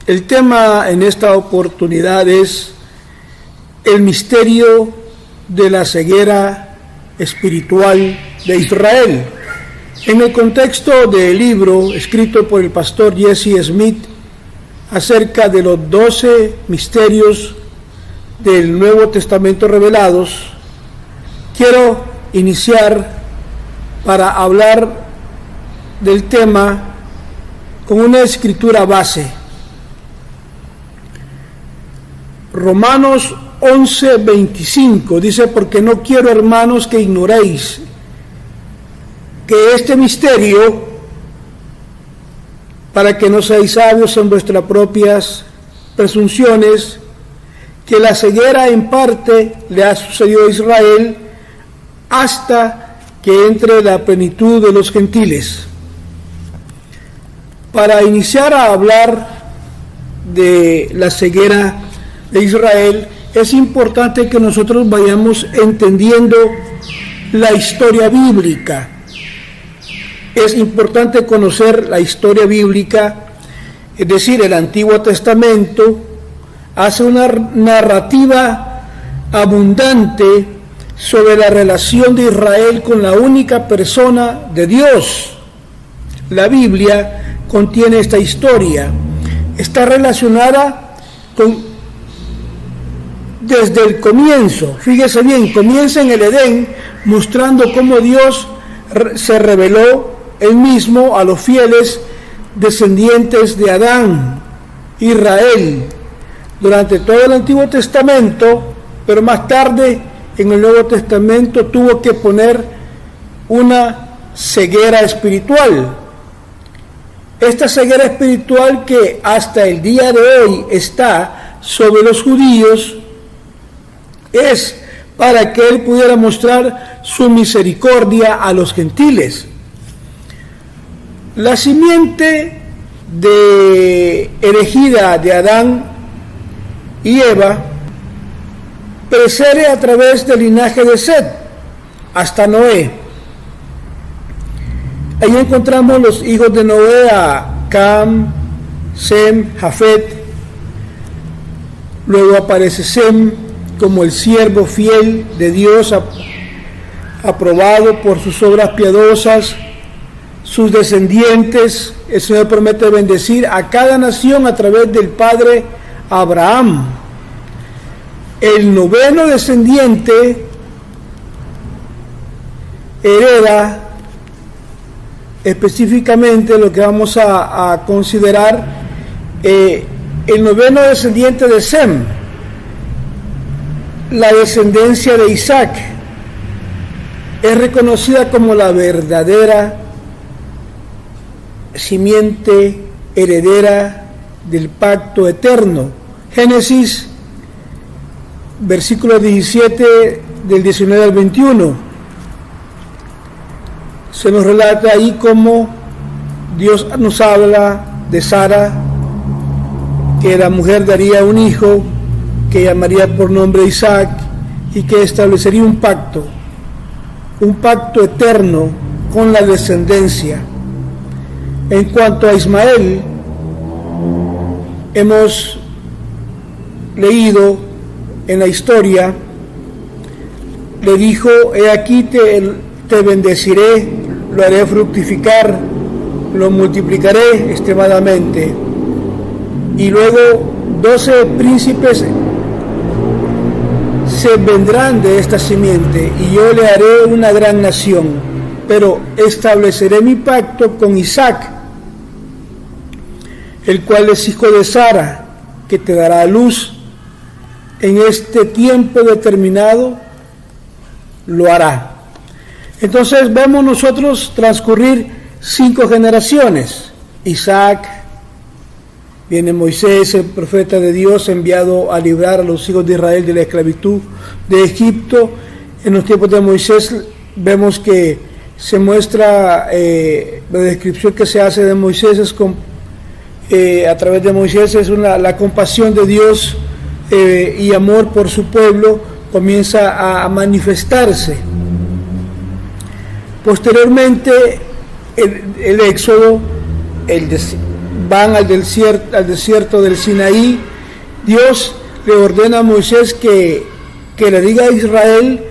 El tema en esta oportunidad es el misterio de la ceguera espiritual de Israel. En el contexto del libro escrito por el pastor Jesse Smith acerca de los 12 misterios del Nuevo Testamento revelados, quiero iniciar para hablar del tema con una escritura base. Romanos 11:25 dice: porque no quiero, hermanos, que ignoréis que este misterio, para que no seáis sabios en vuestras propias presunciones, que la ceguera en parte le ha sucedido a Israel hasta que entre la plenitud de los gentiles. Para iniciar a hablar de la ceguera de Israel, es importante que nosotros vayamos entendiendo la historia bíblica. Es importante conocer la historia bíblica, es decir, el Antiguo Testamento hace una narrativa abundante sobre la relación de Israel con la única persona de Dios. La Biblia contiene esta historia. Está relacionada desde el comienzo. Fíjese bien, comienza en el Edén, mostrando cómo Dios se reveló él mismo a los fieles descendientes de Adán, Israel, durante todo el Antiguo Testamento, pero más tarde en el Nuevo Testamento tuvo que poner una ceguera espiritual. Esta ceguera espiritual que hasta el día de hoy está sobre los judíos es para que él pudiera mostrar su misericordia a los gentiles. La simiente elegida de Adán y Eva precede a través del linaje de Set hasta Noé. Ahí encontramos los hijos de Noé, a Cam, Sem, Jafet. Luego aparece Sem como el siervo fiel de Dios, aprobado por sus obras piadosas. Sus descendientes, el Señor promete bendecir a cada nación a través del padre Abraham. El noveno descendiente hereda específicamente lo que vamos a considerar el noveno descendiente de Sem, la descendencia de Isaac. Es reconocida como la verdadera simiente heredera del pacto eterno. Génesis, versículo 17, del 19 al 21. Se nos relata ahí cómo Dios nos habla de Sara, que la mujer daría un hijo que llamaría por nombre Isaac y que establecería un pacto eterno con la descendencia. En cuanto a Ismael, hemos leído en la historia, le dijo: he aquí te bendeciré, lo haré fructificar, lo multiplicaré extremadamente. Y luego 12 príncipes se vendrán de esta simiente, y yo le haré una gran nación, pero estableceré mi pacto con Isaac, el cual es hijo de Sara, que te dará a luz. En este tiempo determinado lo hará. Entonces vemos nosotros transcurrir 5 generaciones. Isaac, viene Moisés, el profeta de Dios, enviado a librar a los hijos de Israel de la esclavitud de Egipto. En los tiempos de Moisés vemos que se muestra la descripción que se hace de Moisés es a través de Moisés es la compasión de Dios y amor por su pueblo comienza a manifestarse. Posteriormente el Éxodo, van al desierto del Sinaí, Dios le ordena a Moisés que le diga a Israel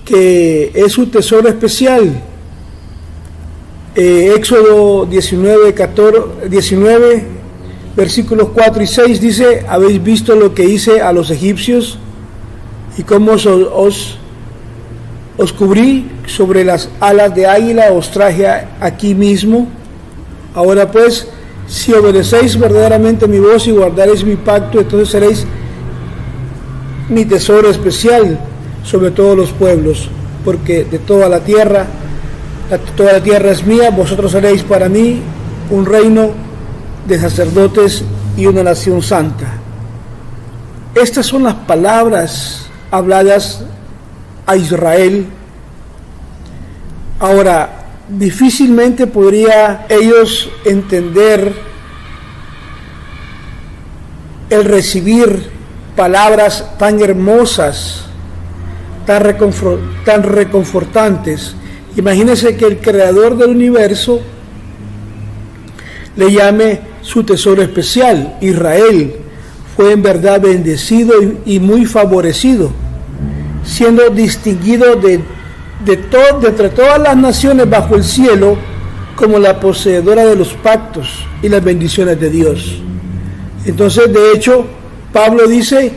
que es su tesoro especial. Éxodo 19, versículos 4 y 6 dice: ¿habéis visto lo que hice a los egipcios y cómo os cubrí sobre las alas de águila, os traje aquí mismo? Ahora pues, si obedecéis verdaderamente mi voz y guardaréis mi pacto, entonces seréis mi tesoro especial sobre todos los pueblos, porque de toda la tierra es mía. Vosotros seréis para mí un reino de sacerdotes y una nación santa. Estas son las palabras habladas a Israel. Ahora, difícilmente podría ellos entender el recibir palabras tan hermosas, tan reconfortantes. Imagínense que el creador del universo le llame su tesoro especial. Israel fue en verdad bendecido y muy favorecido, siendo distinguido entre todas las naciones bajo el cielo como la poseedora de los pactos y las bendiciones de Dios. Entonces, de hecho, Pablo dice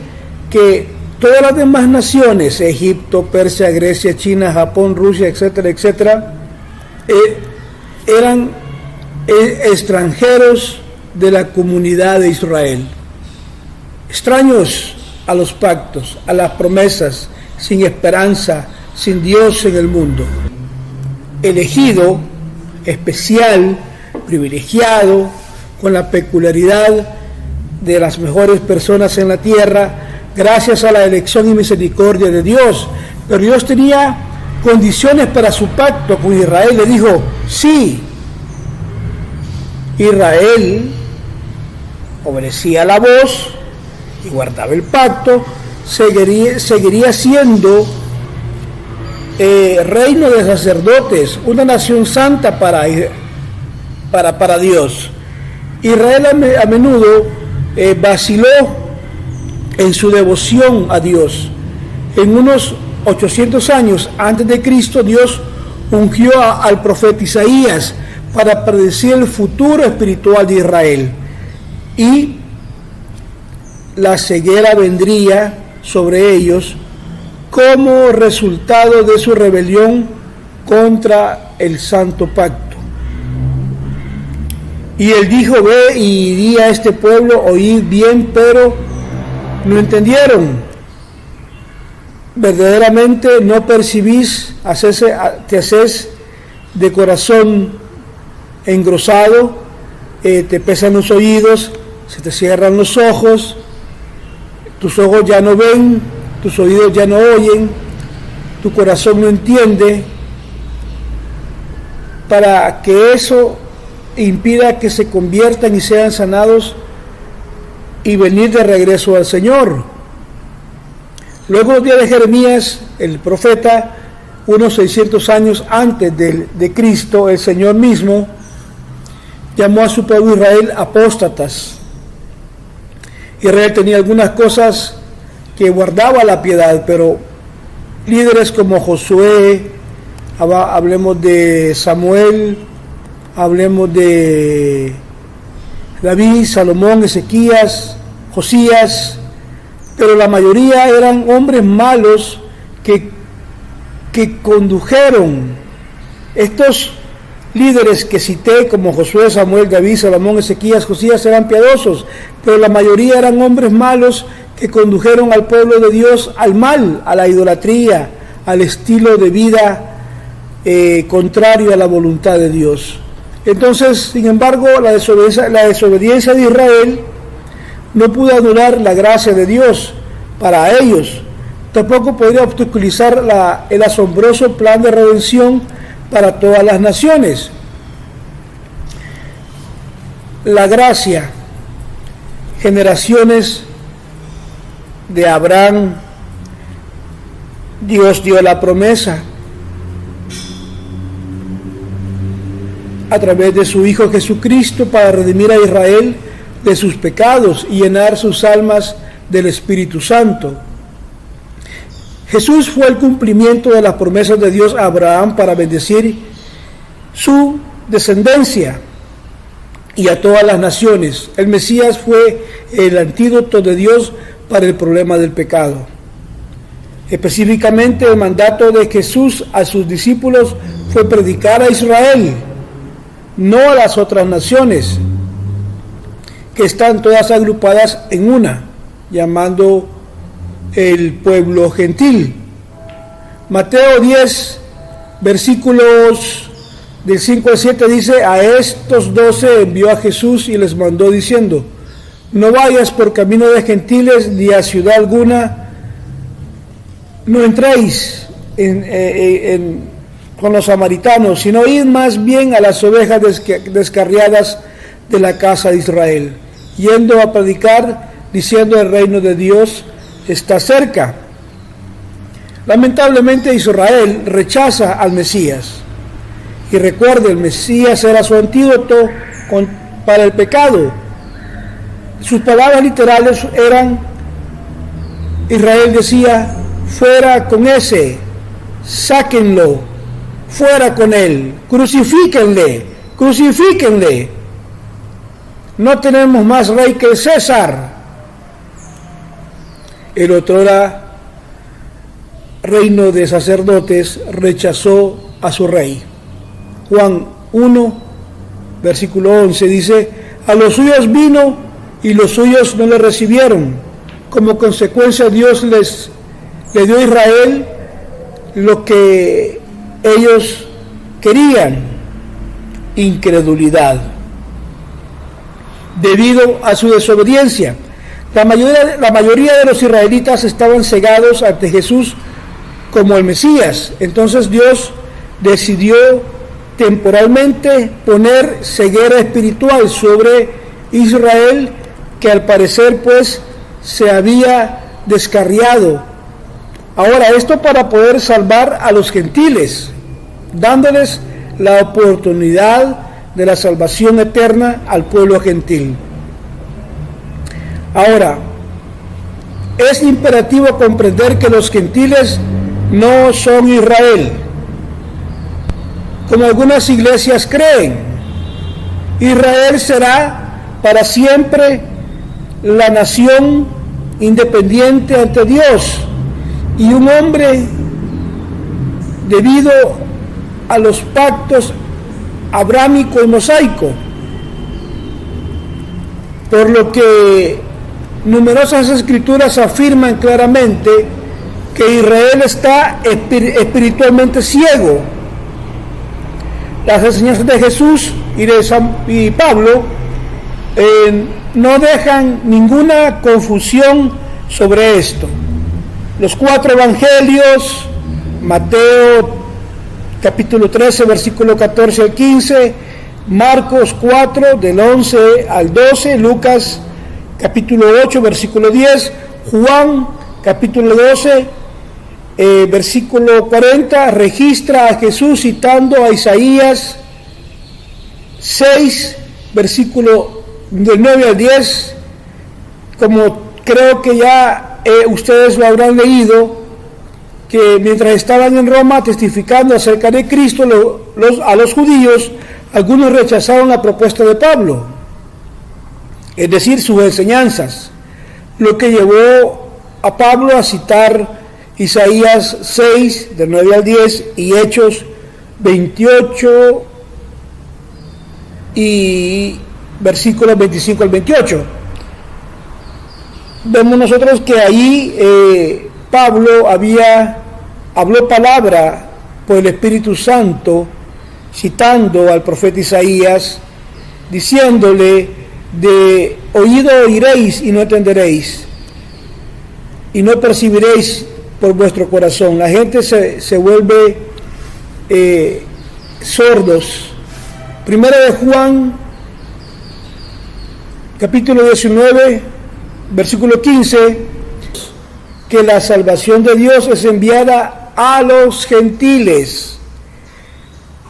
que todas las demás naciones, Egipto, Persia, Grecia, China, Japón, Rusia, etcétera, etcétera, eran extranjeros de la comunidad de Israel, extraños a los pactos, a las promesas, sin esperanza, sin Dios en el mundo. Elegido, especial, privilegiado, con la peculiaridad de las mejores personas en la tierra, gracias a la elección y misericordia de Dios. Pero Dios tenía condiciones para su pacto con Israel. Le dijo: sí, Israel obedecía la voz y guardaba el pacto, seguiría siendo reino de sacerdotes, una nación santa para Dios. Israel a menudo vaciló en su devoción a Dios. En unos 800 años antes de Cristo, Dios ungió al profeta Isaías para predecir el futuro espiritual de Israel, y la ceguera vendría sobre ellos como resultado de su rebelión contra el santo pacto. Y él dijo: ve y di a este pueblo, oíd bien, pero no entendieron. Verdaderamente no percibís, te haces de corazón engrosado, te pesan los oídos, se te cierran los ojos, tus ojos ya no ven, tus oídos ya no oyen, tu corazón no entiende, para que eso impida que se conviertan y sean sanados y venir de regreso al Señor. Luego, los días de Jeremías, el profeta, unos 600 años antes de Cristo, el Señor mismo llamó a su pueblo Israel apóstatas. Israel tenía algunas cosas que guardaba la piedad, pero líderes como Josué, hablemos de Samuel, hablemos de David, Salomón, Ezequías, Josías, pero la mayoría eran hombres malos que condujeron. Estos líderes que cité, como Josué, Samuel, David, Salomón, Ezequías, Josías, eran piadosos, pero la mayoría eran hombres malos que condujeron al pueblo de Dios al mal, a la idolatría, al estilo de vida contrario a la voluntad de Dios. Entonces, sin embargo, la desobediencia de Israel no pudo anular la gracia de Dios para ellos. Tampoco podría obstaculizar el asombroso plan de redención para todas las naciones. La gracia, generaciones de Abraham, Dios dio la promesa. a través de su Hijo Jesucristo para redimir a Israel de sus pecados y llenar sus almas del Espíritu Santo. Jesús fue el cumplimiento de las promesas de Dios a Abraham para bendecir su descendencia y a todas las naciones. El Mesías fue el antídoto de Dios para el problema del pecado. Específicamente, el mandato de Jesús a sus discípulos fue predicar a Israel, no a las otras naciones, que están todas agrupadas en una, llamando el pueblo gentil. Mateo 10, versículos del 5 al 7 dice: a estos 12 envió a Jesús y les mandó diciendo: no vayas por camino de gentiles ni a ciudad alguna, no entréis con los samaritanos, sino id más bien a las ovejas descarriadas de la casa de Israel, yendo a predicar, diciendo: el reino de Dios está cerca. Lamentablemente Israel rechaza al Mesías. Y recuerde, el Mesías era su antídoto para el pecado. Sus palabras literales eran: Israel decía: fuera con ese, sáquenlo, fuera con él, crucifíquenle, crucifíquenle. No tenemos más rey que el César. El otrora reino de sacerdotes rechazó a su rey. Juan 1, versículo 11 dice: a los suyos vino y los suyos no le recibieron. Como consecuencia, Dios le dio a Israel lo que ellos querían: incredulidad. Debido a su desobediencia, la mayoría de los israelitas estaban cegados ante Jesús como el Mesías. Entonces Dios decidió temporalmente poner ceguera espiritual sobre Israel, que al parecer pues se había descarriado. Ahora, esto para poder salvar a los gentiles, dándoles la oportunidad de la salvación eterna al pueblo gentil. Ahora, es imperativo comprender que los gentiles no son Israel, como algunas iglesias creen. Israel será para siempre la nación independiente ante Dios, y un hombre, debido a los pactos abrámico y mosaico, por lo que numerosas escrituras afirman claramente que Israel está espiritualmente ciego. Las enseñanzas de Jesús y Pablo no dejan ninguna confusión sobre esto. Los 4 evangelios, Mateo capítulo 13, versículo 14 al 15, Marcos 4, del 11 al 12, Lucas capítulo 8, versículo 10, Juan capítulo 12, versículo 40, registra a Jesús citando a Isaías 6, versículo del 9 al 10, como creo que ya ustedes lo habrán leído, que mientras estaban en Roma testificando acerca de Cristo a los judíos, algunos rechazaron la propuesta de Pablo, es decir, sus enseñanzas, lo que llevó a Pablo a citar Isaías 6, del 9 al 10, y Hechos 28 y versículos 25 al 28. Vemos nosotros que ahí Pablo habló palabra por el Espíritu Santo, citando al profeta Isaías, diciéndole: de oído oiréis y no entenderéis, y no percibiréis por vuestro corazón. La gente se vuelve sordos. Primera de Juan, capítulo 19, versículo 15, que la salvación de Dios es enviada a los gentiles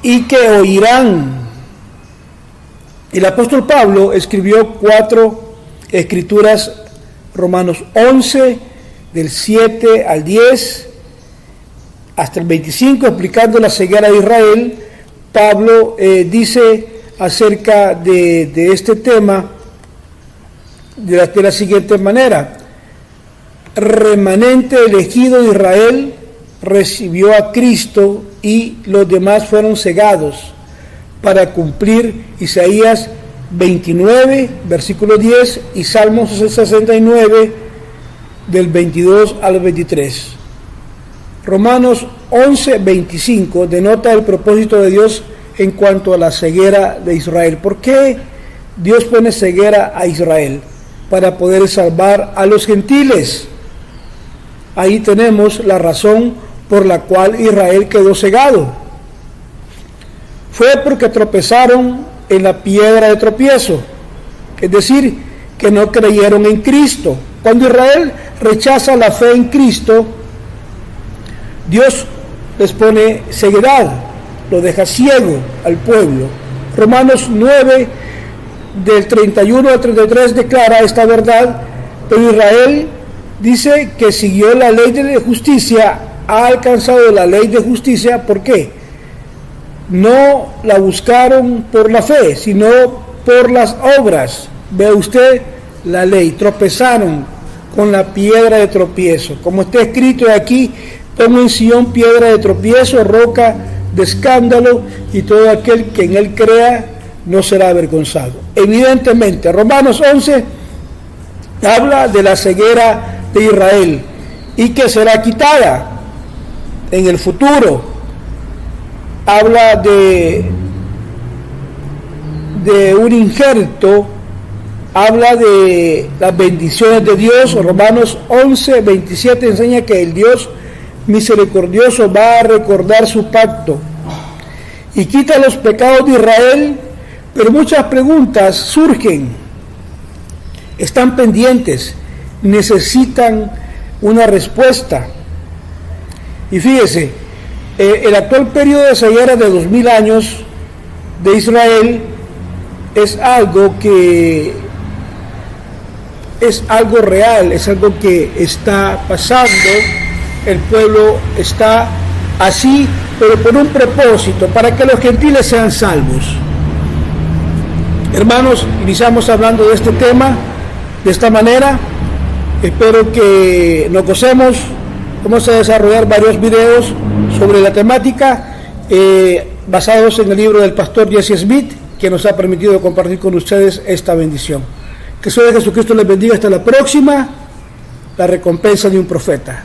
y que oirán El apóstol Pablo escribió 4 escrituras, Romanos 11, del 7 al 10, hasta el 25, explicando la ceguera de Israel. Pablo dice acerca de este tema de la siguiente manera: remanente elegido de Israel recibió a Cristo y los demás fueron cegados para cumplir Isaías 29, versículo 10 y Salmos 69, del 22 al 23. Romanos 11, 25 denota el propósito de Dios en cuanto a la ceguera de Israel. ¿Por qué Dios pone ceguera a Israel? Para poder salvar a los gentiles. Ahí tenemos la razón por la cual Israel quedó cegado. Fue porque tropezaron en la piedra de tropiezo, es decir, que no creyeron en Cristo. Cuando Israel rechaza la fe en Cristo, Dios les pone ceguedad, lo deja ciego al pueblo. Romanos 9, del 31 al 33 declara esta verdad, pero Israel dice que siguió la ley de justicia, ha alcanzado la ley de justicia. ¿Por qué? No la buscaron por la fe, sino por las obras. Ve usted la ley, tropezaron con la piedra de tropiezo. Como está escrito aquí, pongo en Sión piedra de tropiezo, roca de escándalo, y todo aquel que en él crea no será avergonzado. Evidentemente, Romanos 11 habla de la ceguera de Israel y que será quitada en el futuro. Habla de un injerto, habla de las bendiciones de Dios. Romanos 11, 27 enseña que el Dios misericordioso va a recordar su pacto y quita los pecados de Israel, pero muchas preguntas surgen, están pendientes, necesitan una respuesta. Y fíjese, el actual periodo de ceguera de 2000 años de Israel es algo que es algo real, es algo que está pasando. El pueblo está así, pero por un propósito, para que los gentiles sean salvos. Hermanos, iniciamos hablando de este tema de esta manera. Espero que nos gocemos. Vamos a desarrollar varios videos sobre la temática basados en el libro del pastor Jesse Smith, que nos ha permitido compartir con ustedes esta bendición. Que el Señor Jesucristo les bendiga. Hasta la próxima. La recompensa de un profeta.